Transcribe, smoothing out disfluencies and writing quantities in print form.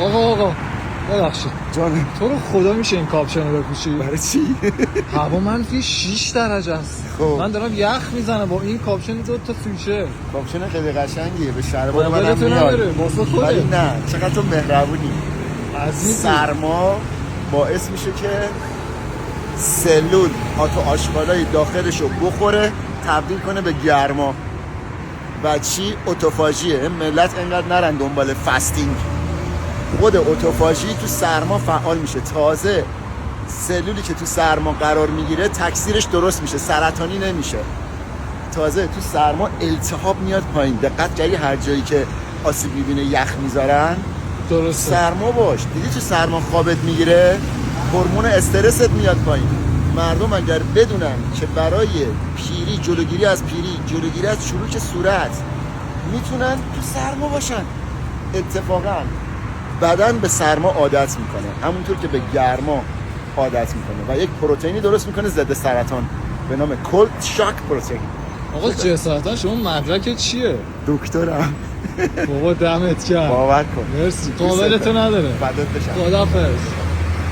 آقا ببخشید جانم تو رو خدا میشه این کاپشن رو بپوشی؟ برای چی؟ هوا منفی 6 درجه است. خب. من دارم یخ میزنم با این کاپشن 2 تا سویچر. کاپشن خیلی قشنگیه به شلوار منم قابلتو میاد نداره واسه ولی خوده نه چقدر تو مهربونی. عزیزی. سرما باعث میشه که سلول آشغالای داخلشو بخوره تبدیل کنه به گرما و چی؟ اتوفاژیه. ملت انقدر نرن دنبال فستینگ، خود اتوفاژی تو سرما فعال میشه. تازه سلولی که تو سرما قرار میگیره تکثیرش درست میشه، سرطانی نمیشه. تازه تو سرما التهاب میاد پایین. دقت کردی هر جایی که آسیب میبینه یخ میذارن؟ درسته. سرما باش. دیدی تو سرما خوابت میگیره، هورمون استرست میاد پایین. مردم اگر بدونن که برای پیری، جلوگیری از پیری، جلوگیری از چروک صورت میتونن تو سرما باشن، اتفاقا بدن به سرما عادت میکنه همونطور که به گرما عادت میکنه و یک پروتئینی درست میکنه ضد سرطان به نام کولد شاک پروتئین. آقا جسارتا شما مدرک چیه؟ دکترم. بابا دمت گرم. باور کن. مرسی. قابلتو نداره. فدات بشم. خدافظ.